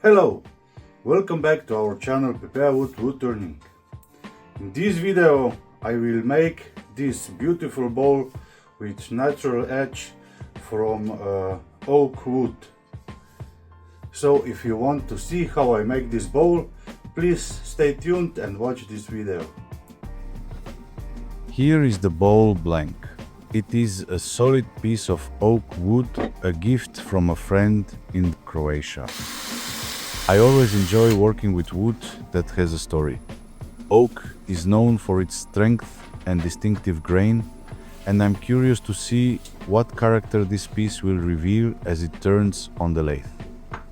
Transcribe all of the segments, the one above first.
Hello, welcome back to our channel Pipejawood-woodturning. In this video I will make this beautiful bowl with natural edge from oak wood. So if you want to see how I make this bowl, please stay tuned and watch this video. Here is the bowl blank. It is a solid piece of oak wood, a gift from a friend in Croatia. I always enjoy working with wood that has a story. Oak is known for its strength and distinctive grain, and I'm curious to see what character this piece will reveal as it turns on the lathe.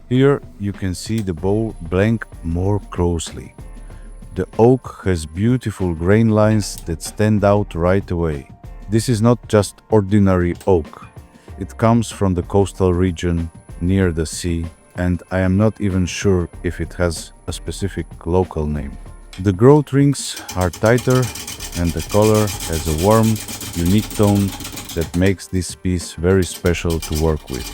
Here you can see the bowl blank more closely. The oak has beautiful grain lines that stand out right away. This is not just ordinary oak. It comes from the coastal region near the sea, and I am not even sure if it has a specific local name. The growth rings are tighter and the color has a warm, unique tone that makes this piece very special to work with.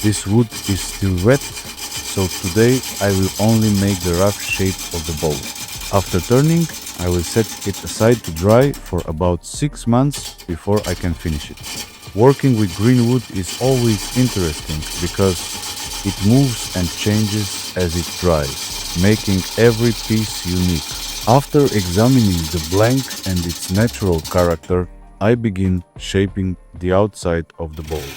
This wood is still wet, so today I will only make the rough shape of the bowl. After turning, I will set it aside to dry for about 6 months before I can finish it. Working with green wood is always interesting because it moves and changes as it dries, making every piece unique. After examining the blank and its natural character, I begin shaping the outside of the bowl.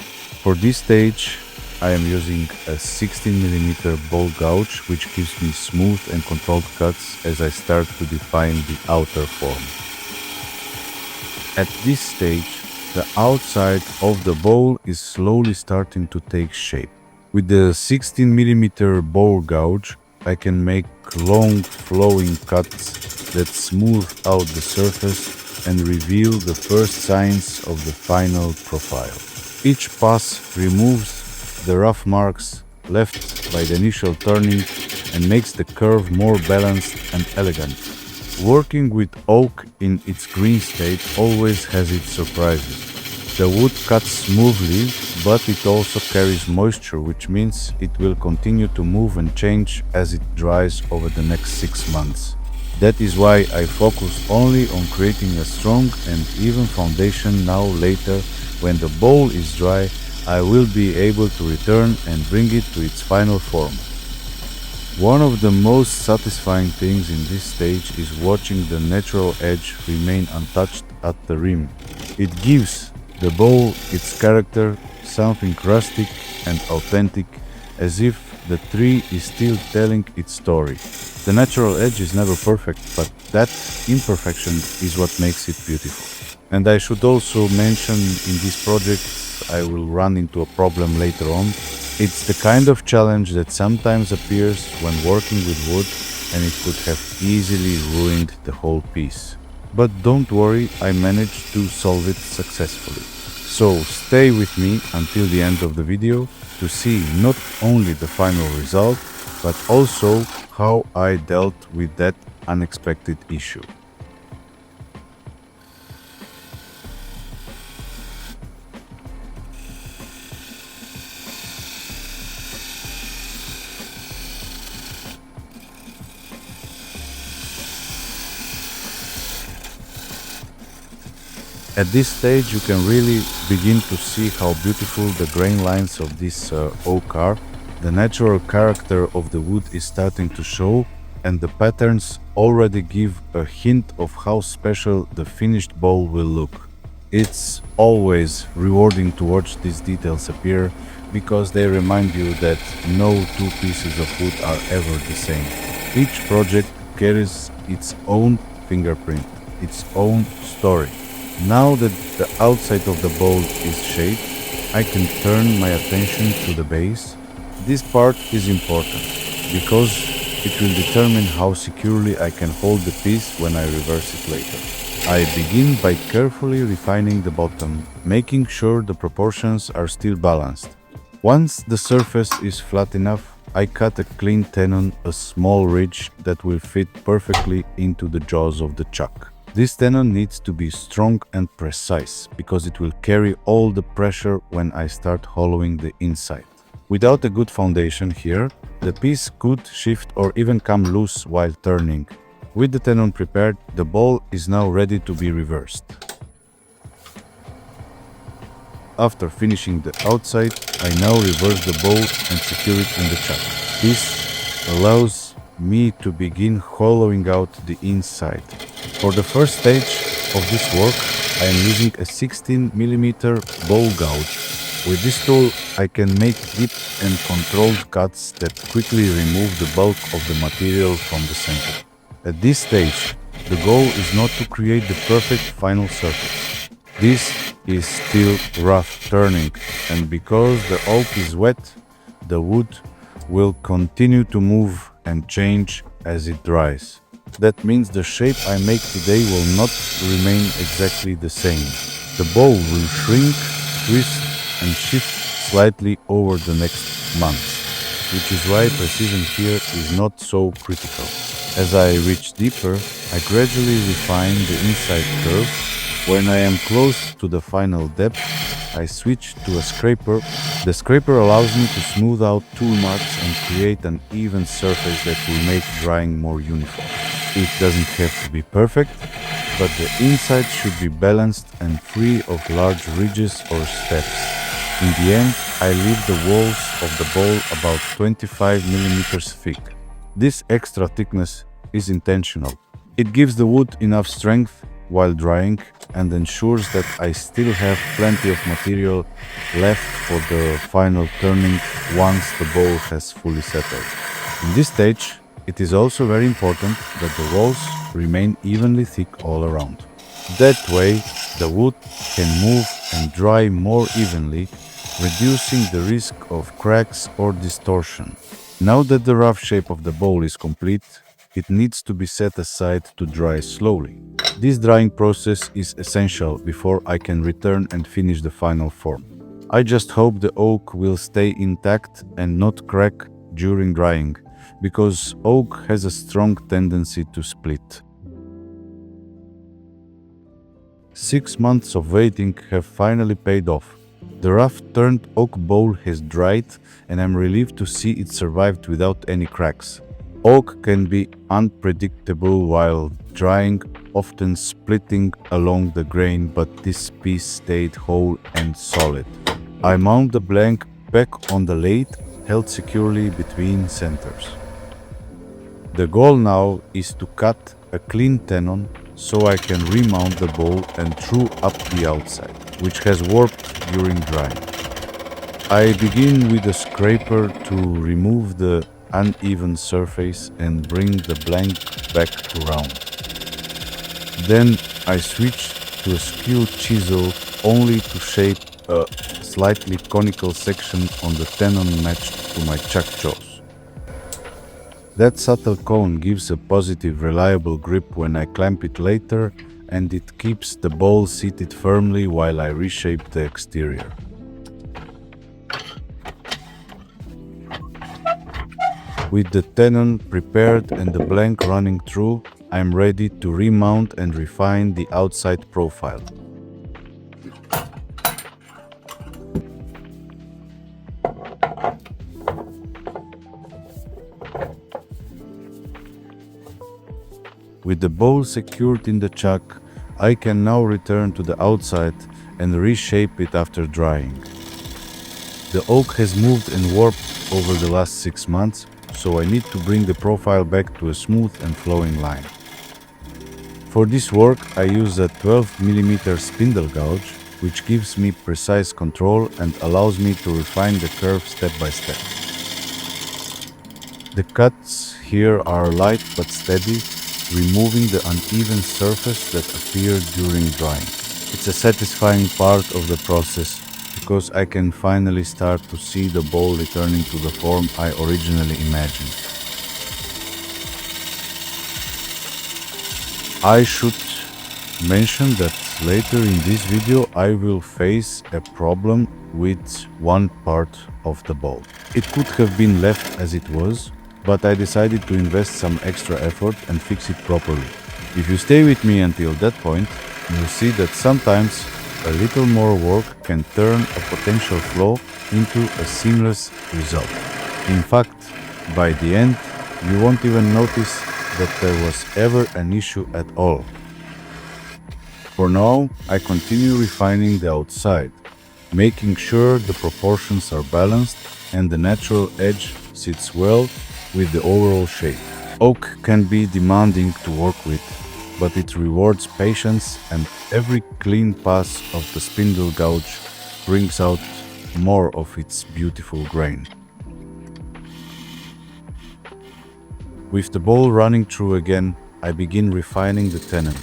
For this stage, I am using a 16mm bowl gouge, which gives me smooth and controlled cuts as I start to define the outer form. At this stage, the outside of the bowl is slowly starting to take shape. With the 16mm bowl gouge, I can make long flowing cuts that smooth out the surface and reveal the first signs of the final profile. Each pass removes the rough marks left by the initial turning and makes the curve more balanced and elegant. Working with oak in its green state always has its surprises. The wood cuts smoothly, but it also carries moisture, which means it will continue to move and change as it dries over the next 6 months. That is why I focus only on creating a strong and even foundation now. Later, when the bowl is dry, I will be able to return and bring it to its final form. One of the most satisfying things in this stage is watching the natural edge remain untouched at the rim. It gives the bowl its character, something rustic and authentic, as if the tree is still telling its story. The natural edge is never perfect, but that imperfection is what makes it beautiful. And I should also mention, in this project I will run into a problem later on. It's the kind of challenge that sometimes appears when working with wood, and it could have easily ruined the whole piece. But don't worry, I managed to solve it successfully. So stay with me until the end of the video to see not only the final result, but also how I dealt with that unexpected issue. At this stage you can really begin to see how beautiful the grain lines of this oak are. The natural character of the wood is starting to show, and the patterns already give a hint of how special the finished bowl will look. It's always rewarding to watch these details appear, because they remind you that no two pieces of wood are ever the same. Each project carries its own fingerprint, its own story. Now that the outside of the bowl is shaped, I can turn my attention to the base. This part is important because it will determine how securely I can hold the piece when I reverse it later. I begin by carefully refining the bottom, making sure the proportions are still balanced. Once the surface is flat enough, I cut a clean tenon, a small ridge that will fit perfectly into the jaws of the chuck. This tenon needs to be strong and precise because it will carry all the pressure when I start hollowing the inside. Without a good foundation here, the piece could shift or even come loose while turning. With the tenon prepared, the bowl is now ready to be reversed. After finishing the outside, I now reverse the bowl and secure it in the chuck. This allows me to begin hollowing out the inside. For the first stage of this work, I am using a 16mm bowl gouge. With this tool, I can make deep and controlled cuts that quickly remove the bulk of the material from the center. At this stage, the goal is not to create the perfect final surface. This is still rough turning, and because the oak is wet, the wood will continue to move and change as it dries. That means the shape I make today will not remain exactly the same. The bowl will shrink, twist, and shift slightly over the next months, which is why precision here is not so critical. As I reach deeper, I gradually refine the inside curve. When I am close to the final depth, I switch to a scraper. The scraper allows me to smooth out tool marks and create an even surface that will make drying more uniform. It doesn't have to be perfect, but the inside should be balanced and free of large ridges or steps. In the end, I leave the walls of the bowl about 25mm thick. This extra thickness is intentional. It gives the wood enough strength while drying and ensures that I still have plenty of material left for the final turning once the bowl has fully settled. In this stage, it is also very important that the walls remain evenly thick all around. That way, the wood can move and dry more evenly, reducing the risk of cracks or distortion. Now that the rough shape of the bowl is complete, it needs to be set aside to dry slowly. This drying process is essential before I can return and finish the final form. I just hope the oak will stay intact and not crack during drying, because oak has a strong tendency to split. 6 months of waiting have finally paid off. The rough turned oak bowl has dried, and I'm relieved to see it survived without any cracks. Oak can be unpredictable while drying, often splitting along the grain, but this piece stayed whole and solid. I mount the blank back on the lathe, held securely between centers. The goal now is to cut a clean tenon so I can remount the bowl and true up the outside, which has warped during drying. I begin with a scraper to remove the uneven surface and bring the blank back to round. Then I switch to a skilled chisel only to shape a slightly conical section on the tenon matched to my chuck jaws. That subtle cone gives a positive, reliable grip when I clamp it later, and it keeps the bowl seated firmly while I reshape the exterior. With the tenon prepared and the blank running through, I'm ready to remount and refine the outside profile. With the bowl secured in the chuck, I can now return to the outside and reshape it after drying. The oak has moved and warped over the last 6 months, so I need to bring the profile back to a smooth and flowing line. For this work, I use a 12mm spindle gouge, which gives me precise control and allows me to refine the curve step by step. The cuts here are light but steady, removing the uneven surface that appeared during drying. It's a satisfying part of the process because I can finally start to see the bowl returning to the form I originally imagined. I should mention that later in this video I will face a problem with one part of the bowl. It could have been left as it was, but I decided to invest some extra effort and fix it properly. If you stay with me until that point, you'll see that sometimes a little more work can turn a potential flaw into a seamless result. In fact, by the end, you won't even notice that there was ever an issue at all. For now, I continue refining the outside, making sure the proportions are balanced and the natural edge sits well with the overall shape. Oak can be demanding to work with, but it rewards patience, and every clean pass of the spindle gouge brings out more of its beautiful grain. With the bowl running through again, I begin refining the tenon.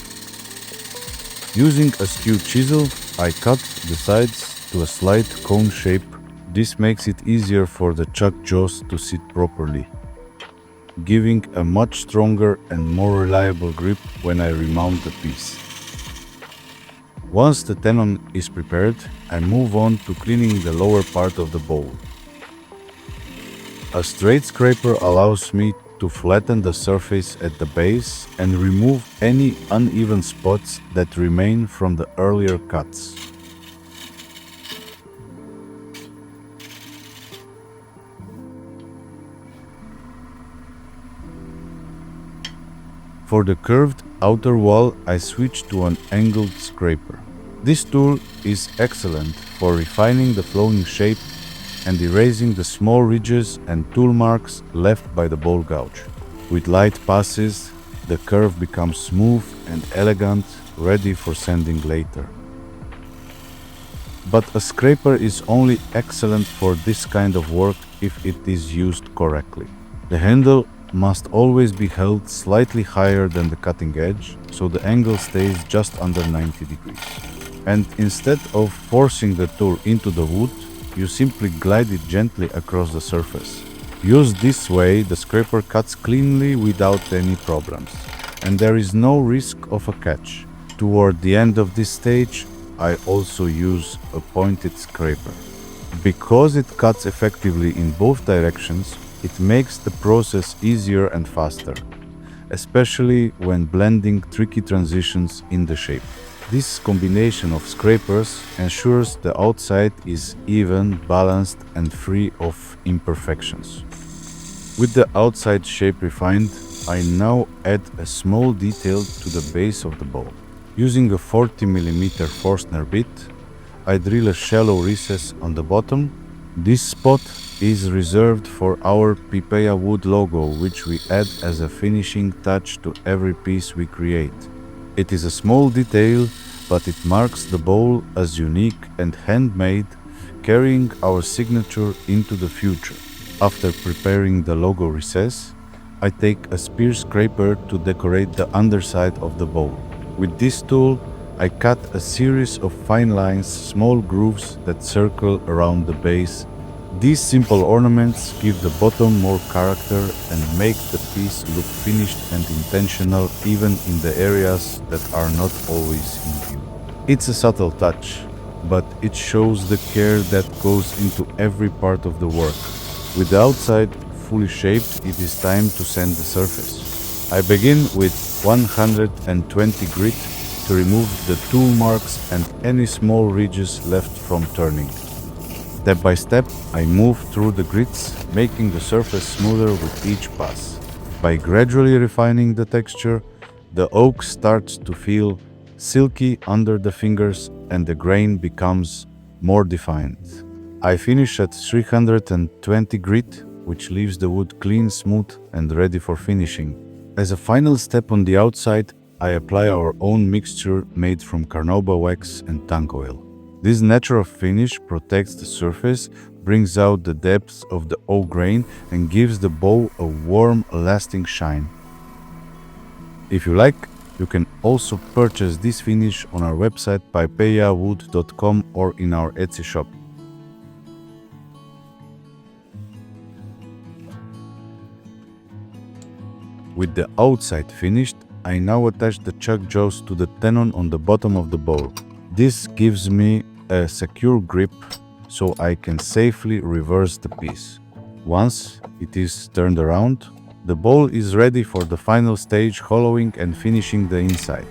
Using a skew chisel, I cut the sides to a slight cone shape. This makes it easier for the chuck jaws to sit properly, giving a much stronger and more reliable grip when I remount the piece. Once the tenon is prepared, I move on to cleaning the lower part of the bowl. A straight scraper allows me to flatten the surface at the base and remove any uneven spots that remain from the earlier cuts. For the curved outer wall, I switch to an angled scraper. This tool is excellent for refining the flowing shape and erasing the small ridges and tool marks left by the bowl gouge. With light passes, the curve becomes smooth and elegant, ready for sanding later. But a scraper is only excellent for this kind of work if it is used correctly. The handle must always be held slightly higher than the cutting edge, so the angle stays just under 90 degrees. And instead of forcing the tool into the wood, you simply glide it gently across the surface. Used this way, the scraper cuts cleanly without any problems, and there is no risk of a catch. Toward the end of this stage, I also use a pointed scraper. Because it cuts effectively in both directions, it makes the process easier and faster, especially when blending tricky transitions in the shape. This combination of scrapers ensures the outside is even, balanced, and free of imperfections. With the outside shape refined, I now add a small detail to the base of the bowl. Using a 40 mm Forstner bit, I drill a shallow recess on the bottom. This spot is reserved for our Pipejawood logo, which we add as a finishing touch to every piece we create. It is a small detail, but it marks the bowl as unique and handmade, carrying our signature into the future. After preparing the logo recess, I take a spear scraper to decorate the underside of the bowl. With this tool, I cut a series of fine lines, small grooves that circle around the base. These simple ornaments give the bottom more character and make the piece look finished and intentional even in the areas that are not always in view. It's a subtle touch, but it shows the care that goes into every part of the work. With the outside fully shaped, it is time to sand the surface. I begin with 120 grit to remove the tool marks and any small ridges left from turning. Step by step, I move through the grits, making the surface smoother with each pass. By gradually refining the texture, the oak starts to feel silky under the fingers and the grain becomes more defined. I finish at 320 grit, which leaves the wood clean, smooth, and ready for finishing. As a final step on the outside, I apply our own mixture made from carnauba wax and tank oil. This natural finish protects the surface, brings out the depth of the oak grain, and gives the bowl a warm, lasting shine. If you like, you can also purchase this finish on our website pipejawood.com or in our Etsy shop. With the outside finished, I now attach the chuck jaws to the tenon on the bottom of the bowl. This gives me a secure grip so I can safely reverse the piece. Once it is turned around, the bowl is ready for the final stage, hollowing and finishing the inside.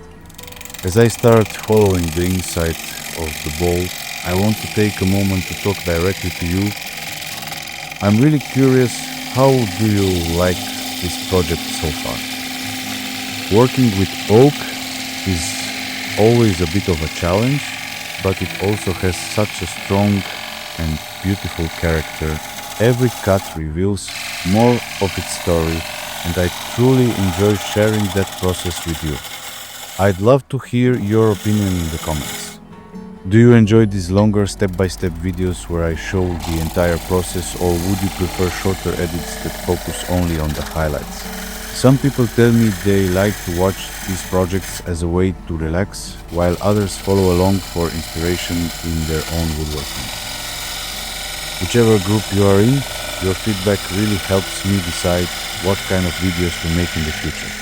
As I start hollowing the inside of the bowl, I want to take a moment to talk directly to you. I'm really curious, how do you like this project so far? Working with oak is always a bit of a challenge, but it also has such a strong and beautiful character. Every cut reveals more of its story, and I truly enjoy sharing that process with you. I'd love to hear your opinion in the comments. Do you enjoy these longer step-by-step videos where I show the entire process, or would you prefer shorter edits that focus only on the highlights? Some people tell me they like to watch these projects as a way to relax, while others follow along for inspiration in their own woodworking. Whichever group you are in, your feedback really helps me decide what kind of videos to make in the future.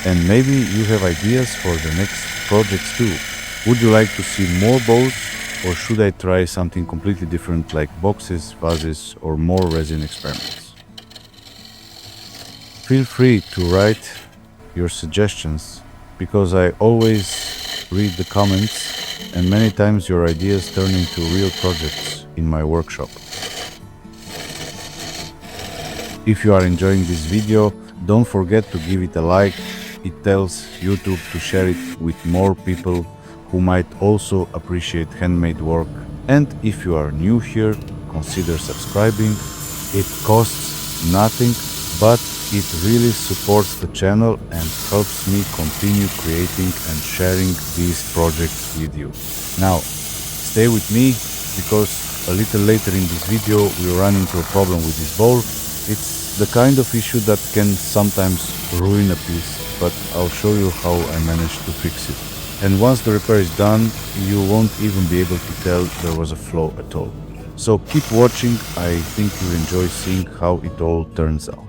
And maybe you have ideas for the next projects too. Would you like to see more bowls, or should I try something completely different like boxes, vases, or more resin experiments? Feel free to write your suggestions, because I always read the comments, and many times your ideas turn into real projects in my workshop. If you are enjoying this video, don't forget to give it a like. It tells YouTube to share it with more people who might also appreciate handmade work. And if you are new here, consider subscribing. It costs nothing, but it really supports the channel and helps me continue creating and sharing these projects with you. Now, stay with me, because a little later in this video we'll run into a problem with this bowl. It's the kind of issue that can sometimes ruin a piece, but I'll show you how I managed to fix it. And once the repair is done, you won't even be able to tell there was a flaw at all. So keep watching, I think you'll enjoy seeing how it all turns out.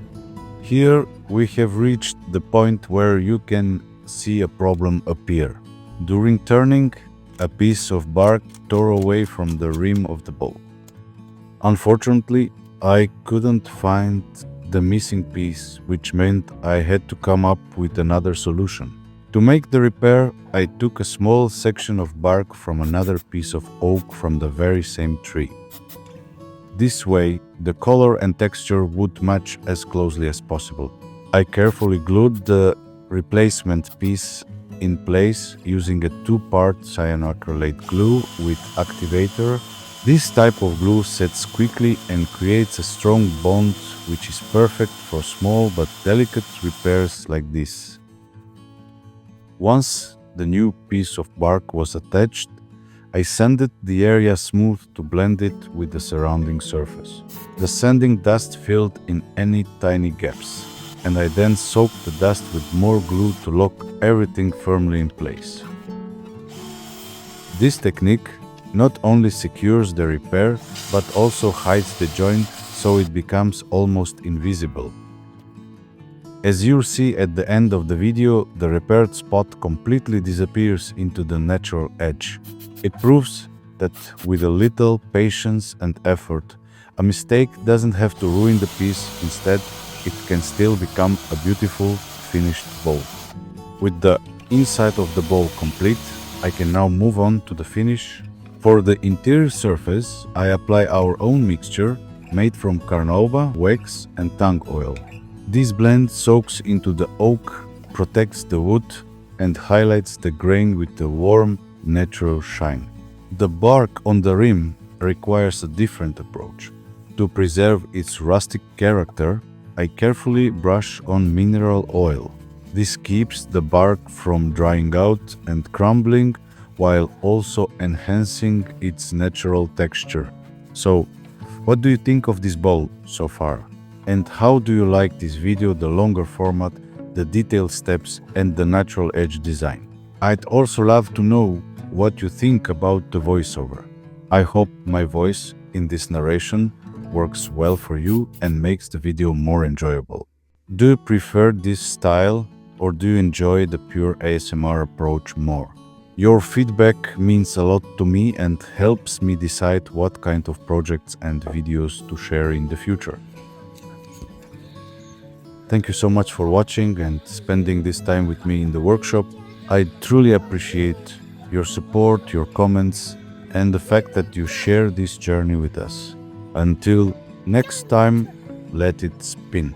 Here we have reached the point where you can see a problem appear. During turning, a piece of bark tore away from the rim of the bowl. Unfortunately, I couldn't find the missing piece, which meant I had to come up with another solution. To make the repair, I took a small section of bark from another piece of oak from the very same tree. This way, the color and texture would match as closely as possible. I carefully glued the replacement piece in place using a 2-part cyanoacrylate glue with activator. This type of glue sets quickly and creates a strong bond, which is perfect for small but delicate repairs like this. Once the new piece of bark was attached, I sanded the area smooth to blend it with the surrounding surface. The sanding dust filled in any tiny gaps, and I then soaked the dust with more glue to lock everything firmly in place. This technique not only secures the repair, but also hides the joint so it becomes almost invisible. As you'll see at the end of the video, the repaired spot completely disappears into the natural edge. It proves that with a little patience and effort, a mistake doesn't have to ruin the piece. Instead, it can still become a beautiful, finished bowl. With the inside of the bowl complete, I can now move on to the finish. For the interior surface, I apply our own mixture made from carnauba, wax and tung oil. This blend soaks into the oak, protects the wood and highlights the grain with a warm, natural shine. The bark on the rim requires a different approach. To preserve its rustic character, I carefully brush on mineral oil. This keeps the bark from drying out and crumbling, while also enhancing its natural texture. So, what do you think of this bowl so far? And how do you like this video, the longer format, the detailed steps and the natural edge design? I'd also love to know what you think about the voiceover. I hope my voice in this narration works well for you and makes the video more enjoyable. Do you prefer this style, or do you enjoy the pure ASMR approach more? Your feedback means a lot to me and helps me decide what kind of projects and videos to share in the future. Thank you so much for watching and spending this time with me in the workshop. I truly appreciate your support, your comments, and the fact that you share this journey with us. Until next time, let it spin.